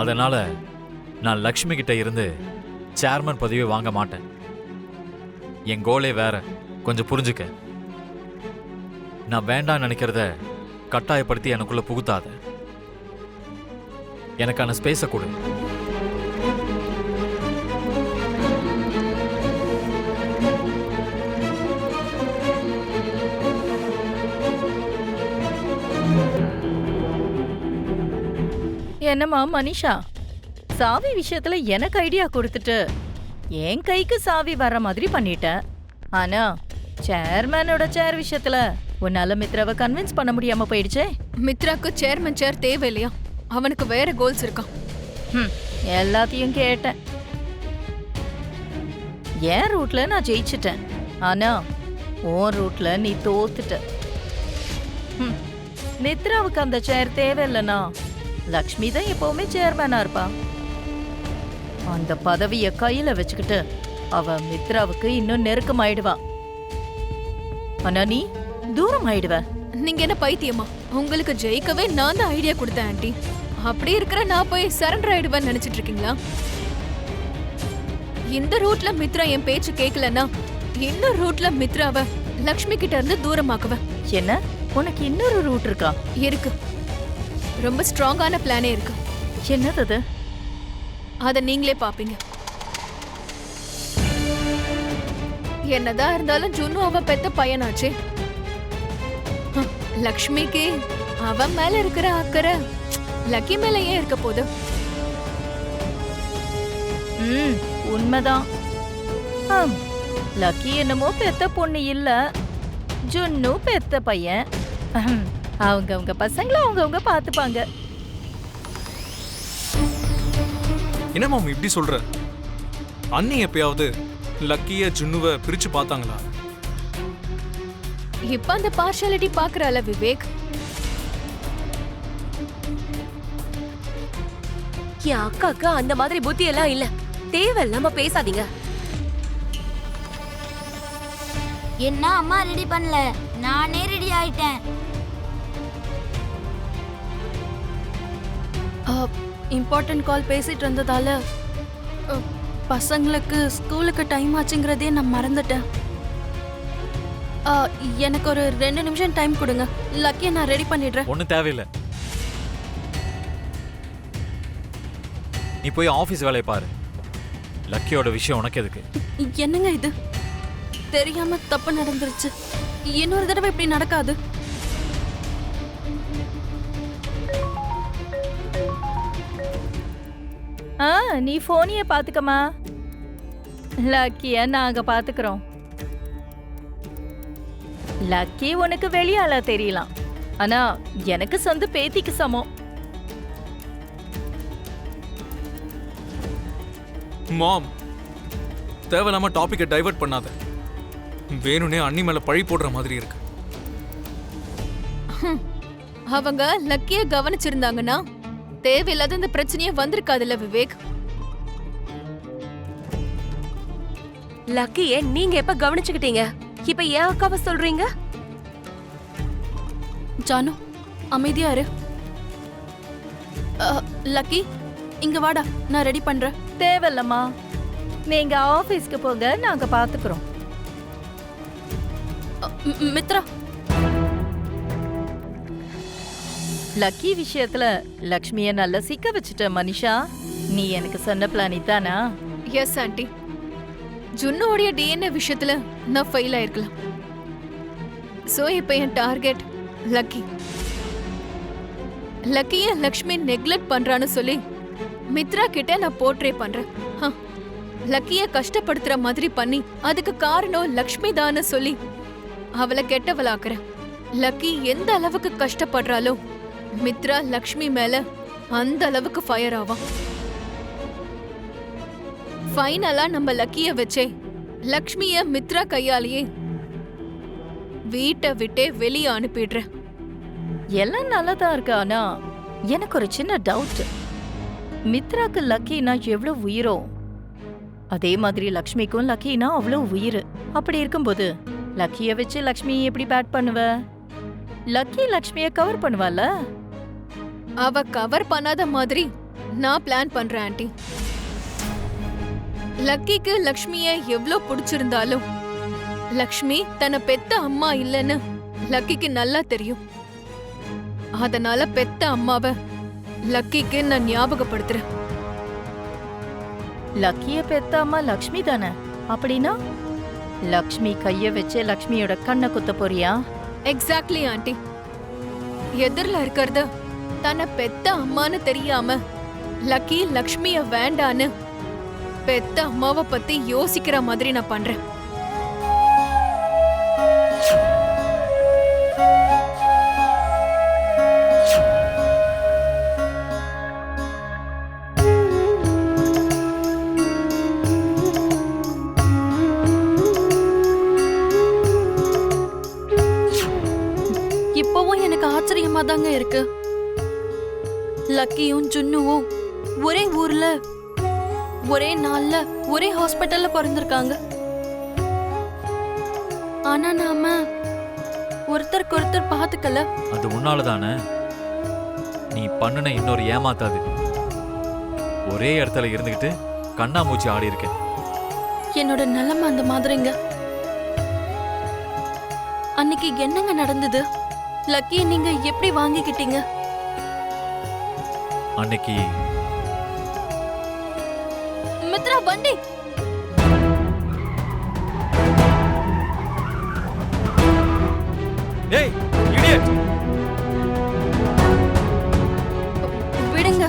அதனால நான் லக்ஷ்மி கிட்ட இருந்து சேர்மன் பதவியை வாங்க மாட்டேன். என் கோலே வேற, கொஞ்சம் புரிஞ்சுக்க. நான் வேண்டாம் நினைக்கிறத கட்டாயப்படுத்தி எனக்குள்ள புகுத்தாத. எனக்கான ஸ்பேஸை கொடு. என்னம்மா மனிஷா, சாவி விஷயத்துல எனக்கு ஐடியா கொடுத்துட்டு என் கைக்கு சாவி வர்ற மாதிரி பண்ணிட்ட. ஆனா சேர்மேனோட சேர் விஷயத்துல உன்னால மித்ராவை கன்வின்ஸ் பண்ண முடியாம போயிடுச்சே. மித்ராக்கு சேர்மன் சேர் தேவையில்லையா? அவனுக்கு வேற கோல்ஸ் இருக்கான். எல்லாத்தையும் கேட்டேன். என் ரூட்ல நான் ஜெயிச்சிட்டேன், ஆனா உன் ரூட்ல நீ தோத்துட்ட. மித்ராவுக்கு அந்த சேர் தேவையில்லைனா லக்ஷ்மி தான் எப்பவுமே சேர்மேனா இருப்பா. அந்த பதவிய கையில வச்சுக்கிட்டு அவ மித்ராவுக்கு இன்னும் நெருக்கமாயிடுவா. ஆனா நீ தூரம் ஆயிடுவ. நீங்க என்ன பைத்தியமா? உங்களுக்கு ஜெயிக்கவே நான் தான் ஐடியா கொடுத்தேன் ஆண்டி. அப்படி இருக்கிற நான் போய் சரண்டர் ஆயிடுவேன்னு நினைச்சிட்டு இருக்கீங்களா? இந்த ரூட்ல மித்ரா என் பேச்சு கேட்கலன்னா இன்னொரு ரூட்ல மித்ராவை லக்ஷ்மி கிட்ட இருந்து தூரமாக்குவேன். என்ன, உனக்கு இன்னொரு ரூட் இருக்கா? இருக்கு, ரொம்ப ஸ்ட்ராங்கான பிளானே இருக்கு. என்னது அது? அத நீங்களே பாப்பீங்க. என்னதான் இருந்தாலும் ஜுன்னு அவ பெத்த பையனாச்சே. லக்ஷ்மிக்கு அவன் மேல இருக்கிற அக்கறை லக்கி மேல ஏன் இருக்க போது? உண்மைதான். லக்கி என்னமோ பெத்த பொண்ணு இல்ல, ஜுன்னு பெத்த பையன். அவங்க பசங்களை அவங்க பாத்துப்பாங்க. என்ன மாம் இப்படி சொல்ற? அண்ணி எப்பயாவது லக்கிய ஜுன்னுவை பிரிச்சு பார்த்தாங்களா? இப்ப அந்த பார்ஷாலிட்டி பாக்குறால விவேக். என் அக்காக்கு அந்த மாதிரி புத்தி எல்லாம் இல்ல. தேவையில்லாம பேசாதீங்க. என்ன அம்மா ரெடி பண்ணல, நானே ரெடி ஆயிட்டேன். இம்பார்ட்டன்ட் கால் பேசிட்டு இருந்ததால பசங்களுக்கு ஸ்கூலுக்கு டைம் ஆச்சுங்கிறதே நான் மறந்துட்டேன். எனக்கு ஒரு 2 நிமிஷம் டைம் கொடுங்க, லக்கியை நான் ரெடி பண்ணிடுறேன். ஒன்றும் தேவையில்லை, நீ போய் ஆஃபீஸ் வேலையை பாரு. லக்கியோட விஷயம் உனக்கு எதுக்கு? என்னங்க இது, தெரியாம தப்பு நடந்துருச்சு. இன்னொரு தடவை இப்படி நடக்காது. நீ போனிய பாத்துக்கமா, லக்கிய நாங்க பாத்துக்கிறோம். லக்கி உனக்கு வெளியாள தெரியலாம், ஆனா எனக்கு சொந்த பேத்திக்கு சமம். மாம், தேவையில்லாம டாபிக்கை டைவர்ட் பண்ணாத. வேணும்னே அண்ணி மேல பழி போடுற மாதிரி இருக்கு. அவங்க லக்கிய கவனிச்சிருந்தாங்கன்னா தேவையில்லாத இந்த பிரச்சனையே வந்திருக்காதுல்ல விவேக். லக்கிய நீங்க எப்ப கவனிச்சுக்கிட்டீங்க? இப்ப ஏன் அக்காவை சொல்றீங்க? ஜானு அமைதியா இரு. லக்கி இங்க வாடா, நான் ரெடி பண்றேன். தேவையில்லம்மா, நீங்க ஆபீஸ்க்கு போங்க, நாங்க பாத்துக்கிறோம். மித்ரா, லக்கி விஷயத்துல லக்ஷ்மிய நல்லா சிக்க வச்சுட்ட மனிஷா. நீ எனக்கு சொன்ன பிளான் இதானா? S aunty. ஜுன்னுடைய டிஎன்ஏ விஷயத்துல நான் ஃபெயில் ஆயிருக்கலாம். சோ இப்ப என் டார்கெட் லக்கி. லக்கிய லக்ஷ்மி நெக்லெக்ட் பண்றான்னு சொல்லி மித்ரா கிட்ட நான் போர்ட்ரே பண்றேன். லக்கிய கஷ்டப்படுத்துற மாதிரி பண்ணி அதுக்கு காரணம் லக்ஷ்மி தான்னு சொல்லி அவளை கெட்டவளாக்குறேன். லக்கி எந்த அளவுக்கு கஷ்டப்படுறாளோ மித்ரா லக்ஷ்மி மேல அந்த அளவுக்கு ஃபயர் ஆவான். ஃபைனலா நம்ம லக்கிய வச்சே லக்ஷ்மிய மித்ரா கையாலேயே வீட்டை விட்டே வெளியே அனுப்பிடுறேன். எல்லாம் நல்லதா இருக்கு, ஆனா எனக்கு ஒரு சின்ன டவுட். மித்ராக்கு லக்கினா எவ்வளவு உயிரோ அதே மாதிரி லக்ஷ்மிக்கும் லக்கினா அவ்வளவு உயிர். அப்படி இருக்கும்போது லக்கிய வச்சு லக்ஷ்மி எப்படி பேட் பண்ணுவ? லக்கி லக்ஷ்மிய கவர் பண்ணுவால? அவ கவர் பண்ணாத மாதிரி நான் பிளான் பண்றேன் ஆண்டி. லக்கிக்கு லக்ஷ்மிய எவ்ளோ பிடிச்சிருந்தாலும் லக்ஷ்மி தன்னை பெத்த அம்மா இல்லைன்னு லக்கிக்கு நல்லா தெரியும். அதனால பெத்த அம்மாவை லக்கிக்கு நான் ஞாபகப்படுத்துறேன். லக்கிய பெத்த அம்மா லக்ஷ்மி தானே? அப்படின்னா லக்ஷ்மி கைய வச்சு லக்ஷ்மியோட கண்ணை குத்த போறியா? Exactly aunty. எதிரில இருக்கிறது தன்னை பெத்த அம்மான்னு தெரியாம லக்கி லக்ஷ்மிய வேண்டான்னு பெத்த அம்மாவை பத்தி யோசிக்கிற மாதிரி நான் பண்றேன். இப்பவும் எனக்கு ஆச்சரியமா தாங்க இருக்கு. லக்கியும் ஜுன்னுவும் ஒரே ஊர்ல ஒரே நாள்ல ஒரே ஹாஸ்பிட்டல்ல பிறந்திருக்காங்க. ஆனா நாம ஒருத்தருக்கு ஒருத்தர் பாத்துக்கல. அது உன்னால தானே? நீ பண்ணுன இன்னொரு ஏமாத்தாது. ஒரே இடத்துல இருந்துகிட்டு கண்ணாமூச்சி ஆடி இருக்க. என்னோட நிலைமை அந்த மாதிரிங்க. அன்னைக்கு என்னங்க நடந்தது? லக்கியை நீங்க எப்படி வாங்கிக்கிட்டீங்க? அன்னைக்கு மித்ரா வண்டி. ஏய் இடியட்! விடுங்க.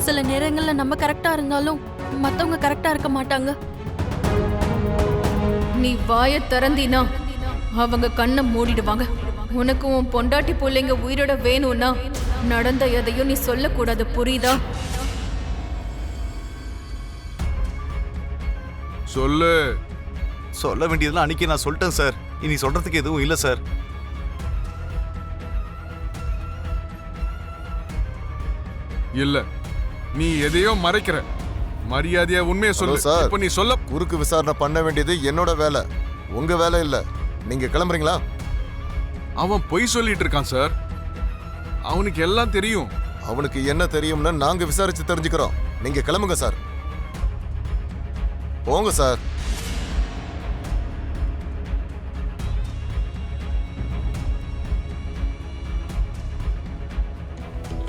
சில நேரங்கள்ல நம்ம கரெக்டா இருந்தாலும் மத்தவங்க கரெக்டா இருக்க மாட்டாங்க. நீ வாய திறந்தினா அவங்க கண்ணை மூடிடுவாங்க. உனக்கு உன் பொண்டாட்டி பிள்ளைங்க உயிரோட வேணும்னா நடந்த எதையும் நீ சொல்லக்கூடாது, புரியுதா? சொல்லு. சொல்ல வேண்டியதெல்லாம் அன்னைக்கு நான் சொல்லிட்டேன் சார். இனி சொல்றதுக்கு எதுவும் இல்லை சார். இல்ல, நீ எதையோ மறைக்கிற. மரியாதையா உண்மையை சொல்லு. சார், இப்ப நீ சொல்ல குறுக்கு விசாரணை பண்ண வேண்டியது என்னோட வேலை, உங்க வேலை இல்ல. நீங்க கிளம்புறீங்களா? அவன் பொய் சொல்லிட்டு இருக்கான் சார். அவனுக்கு எல்லாம் தெரியும். அவனுக்கு என்ன தெரியும்னு நாங்க விசாரிச்சு தெரிஞ்சுக்கிறோம். நீங்க கிளம்புங்க சார். போங்க சார்.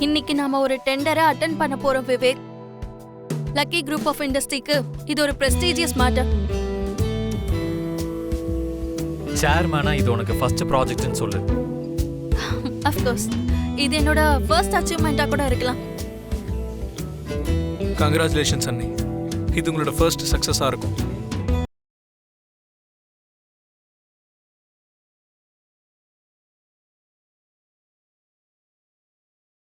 இன்னைக்கு நாம ஒரு டெண்டரை அட்டெண்ட் பண்ண போறோம் விவேக். லக்கி குரூப் ஆஃப் இண்டஸ்ட்ரிக்கு இது ஒரு பிரஸ்டீஜியஸ் மேட்டர். சேர்மேனா இது உனக்கு ஃபர்ஸ்ட் ப்ராஜெக்ட்னு சொல்லு. ஆஃப் கோர்ஸ் இது என்னோட ஃபர்ஸ்ட் அச்சீவ்மெண்டா கூட இருக்கலாம். கங்க்ராச்சுலேஷன்ஸ் அண்ணி. இது உங்களோட ஃபர்ஸ்ட் சக்ஸஸாக இருக்கும்.